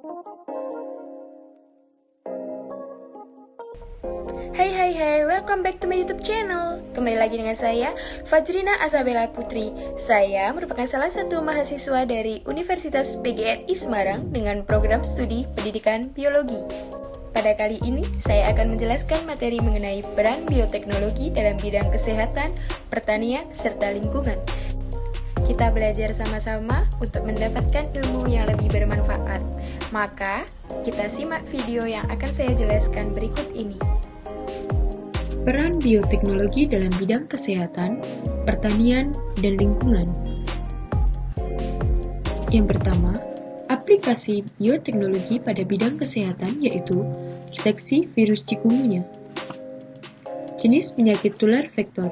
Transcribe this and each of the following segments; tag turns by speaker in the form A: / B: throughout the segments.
A: Hai, welcome back to my YouTube channel. Kembali lagi dengan saya, Fajrina Azabella Putri. Saya merupakan salah satu mahasiswa dari Universitas PGRI Semarang dengan program studi pendidikan biologi. Pada kali ini, saya akan menjelaskan materi mengenai peran bioteknologi dalam bidang kesehatan, pertanian, serta lingkungan. Kita belajar sama-sama untuk mendapatkan ilmu yang lebih bermanfaat. Maka, kita simak video yang akan saya jelaskan berikut ini.
B: Peran bioteknologi dalam bidang kesehatan, pertanian, dan lingkungan. Yang pertama, aplikasi bioteknologi pada bidang kesehatan yaitu deteksi virus chikungunya. Jenis penyakit tular vektor.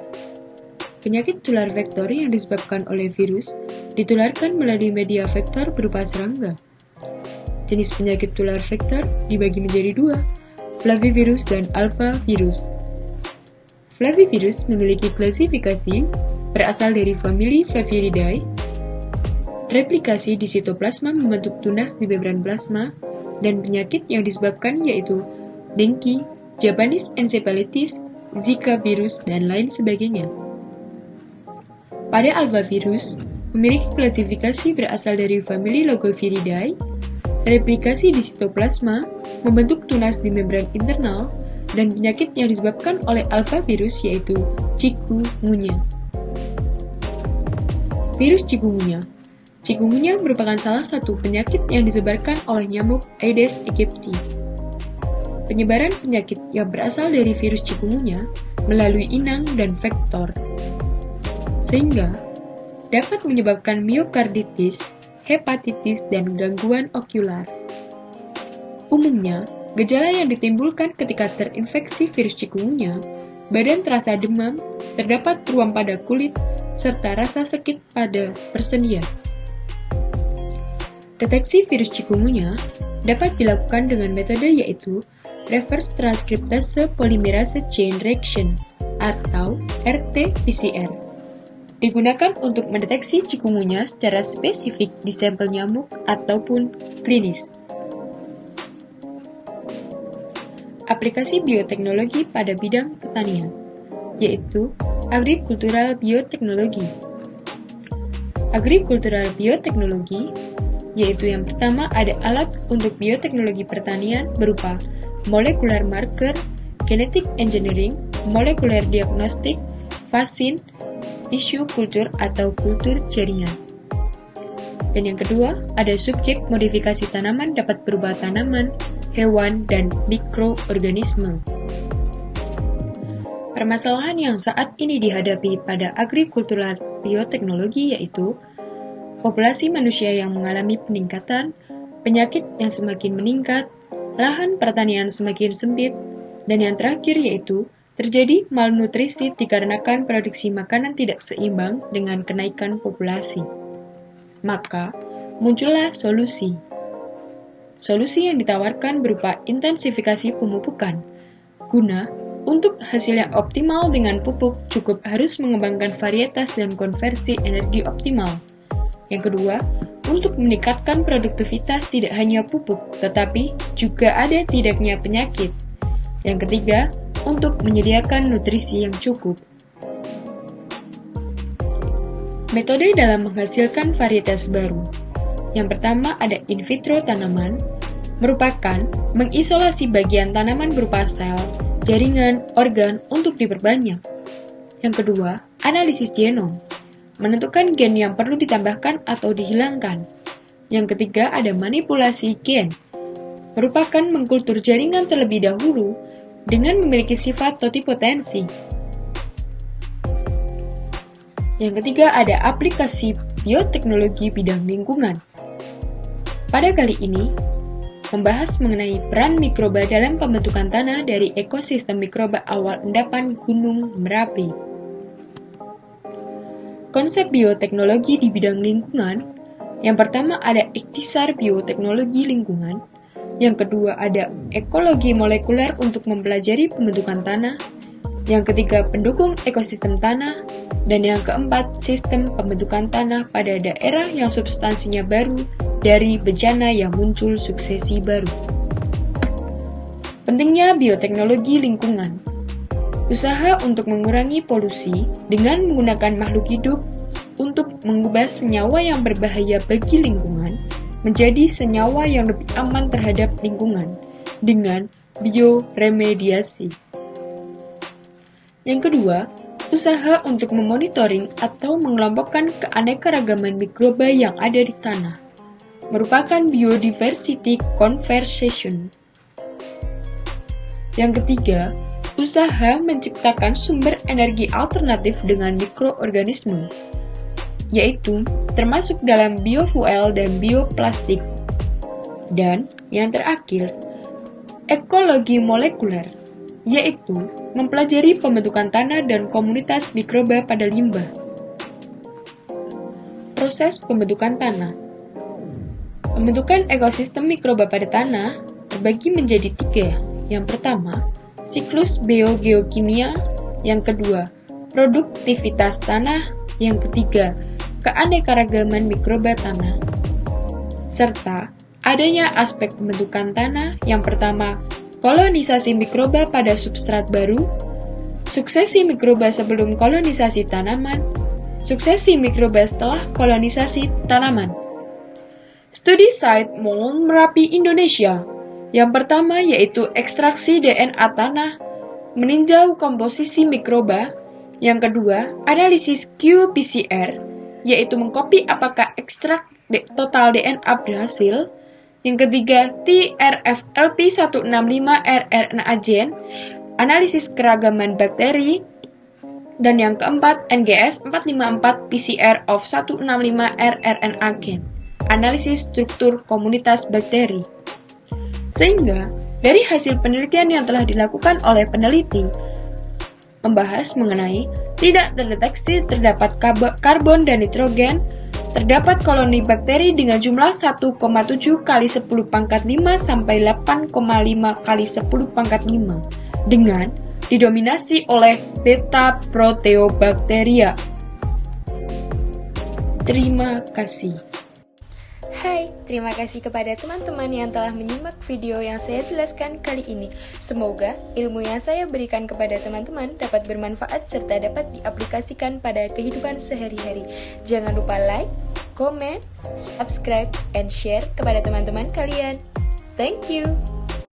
B: Penyakit tular vektor yang disebabkan oleh virus ditularkan melalui media vektor berupa serangga. Jenis penyakit tular vektor dibagi menjadi dua, flavivirus dan alphavirus. Flavivirus memiliki klasifikasi berasal dari famili Flaviridae, replikasi di sitoplasma membentuk tunas di membran plasma, dan penyakit yang disebabkan yaitu dengue, Japanese encephalitis, Zika virus, dan lain sebagainya. Pada alphavirus, memiliki klasifikasi berasal dari famili Logoviridae, replikasi di sitoplasma membentuk tunas di membran internal, dan penyakit yang disebabkan oleh alphavirus yaitu chikungunya. Virus chikungunya. Chikungunya merupakan salah satu penyakit yang disebarkan oleh nyamuk Aedes aegypti. Penyebaran penyakit yang berasal dari virus chikungunya melalui inang dan vektor, sehingga dapat menyebabkan miokarditis, hepatitis, dan gangguan okular. Umumnya, gejala yang ditimbulkan ketika terinfeksi virus chikungunya, badan terasa demam, terdapat ruam pada kulit, serta rasa sakit pada persendian. Deteksi virus chikungunya dapat dilakukan dengan metode yaitu reverse transkriptase polymerase chain reaction atau RT-PCR. Digunakan untuk mendeteksi chikungunya secara spesifik di sampel nyamuk ataupun klinis. Aplikasi bioteknologi pada bidang pertanian, yaitu agrikultural bioteknologi. Agrikultural bioteknologi, yaitu yang pertama ada alat untuk bioteknologi pertanian berupa molecular marker, genetic engineering, molecular diagnostik, vaksin, tissue culture atau kultur jaringan. Dan yang kedua, ada subjek modifikasi tanaman dapat berupa tanaman, hewan, dan mikroorganisme. Permasalahan yang saat ini dihadapi pada agrikultural bioteknologi yaitu populasi manusia yang mengalami peningkatan, penyakit yang semakin meningkat, lahan pertanian semakin sempit, dan yang terakhir yaitu terjadi malnutrisi dikarenakan produksi makanan tidak seimbang dengan kenaikan populasi. Maka, muncullah solusi. Solusi yang ditawarkan berupa intensifikasi pemupukan. Guna, untuk hasil yang optimal dengan pupuk cukup harus mengembangkan varietas dan konversi energi optimal. Yang kedua, untuk meningkatkan produktivitas tidak hanya pupuk, tetapi juga ada tidaknya penyakit. Yang ketiga, untuk menyediakan nutrisi yang cukup. Metode dalam menghasilkan varietas baru. Yang pertama ada in vitro tanaman, merupakan mengisolasi bagian tanaman berupa sel, jaringan, organ untuk diperbanyak. Yang kedua, analisis genom, menentukan gen yang perlu ditambahkan atau dihilangkan. Yang ketiga ada manipulasi gen, merupakan mengkultur jaringan terlebih dahulu dengan memiliki sifat totipotensi. Yang ketiga ada aplikasi bioteknologi bidang lingkungan. Pada kali ini, membahas mengenai peran mikroba dalam pembentukan tanah dari ekosistem mikroba awal endapan Gunung Merapi. Konsep bioteknologi di bidang lingkungan, yang pertama ada ikhtisar bioteknologi lingkungan, yang kedua ada ekologi molekuler untuk mempelajari pembentukan tanah, Yang ketiga, pendukung ekosistem tanah. Dan yang keempat, sistem pembentukan tanah pada daerah yang substansinya baru dari bencana yang muncul suksesi baru. Pentingnya bioteknologi lingkungan. Usaha untuk mengurangi polusi dengan menggunakan makhluk hidup untuk mengubah senyawa yang berbahaya bagi lingkungan menjadi senyawa yang lebih aman terhadap lingkungan dengan bioremediasi. Yang kedua, usaha untuk memonitoring atau mengelompokkan keanekaragaman mikroba yang ada di tanah, merupakan biodiversity conservation. Yang ketiga, usaha menciptakan sumber energi alternatif dengan mikroorganisme, yaitu termasuk dalam biofuel dan bioplastik. Dan yang terakhir, ekologi molekuler, yaitu mempelajari pembentukan tanah dan komunitas mikroba pada limbah. Proses pembentukan tanah. Pembentukan ekosistem mikroba pada tanah terbagi menjadi 3. Yang pertama, siklus biogeokimia. Yang kedua, produktivitas tanah. Yang ketiga, keanekaragaman mikroba tanah. Serta adanya aspek pembentukan tanah. Yang pertama, kolonisasi mikroba pada substrat baru, suksesi mikroba sebelum kolonisasi tanaman, suksesi mikroba setelah kolonisasi tanaman. Studi site Moulin Merapi Indonesia. Yang pertama yaitu ekstraksi DNA tanah, meninjau komposisi mikroba. Yang kedua, analisis qPCR, yaitu mengkopi apakah ekstrak total DNA berhasil. Yang ketiga, TRFLP165 rRNA analisis keragaman bakteri. Dan yang keempat, NGS 454 PCR of 165 rRNA analisis struktur komunitas bakteri. Sehingga, dari hasil penelitian yang telah dilakukan oleh peneliti, membahas mengenai tidak terdeteksi terdapat karbon dan nitrogen, terdapat koloni bakteri dengan jumlah 1,7 kali 10 pangkat 5 sampai 8,5 kali 10 pangkat 5 dengan didominasi oleh beta proteobacteria. Terima kasih.
A: Hai, terima kasih kepada teman-teman yang telah menyimak video yang saya jelaskan kali ini. Semoga ilmu yang saya berikan kepada teman-teman dapat bermanfaat serta dapat diaplikasikan pada kehidupan sehari-hari. Jangan lupa like, comment, subscribe, and share kepada teman-teman kalian. Thank you.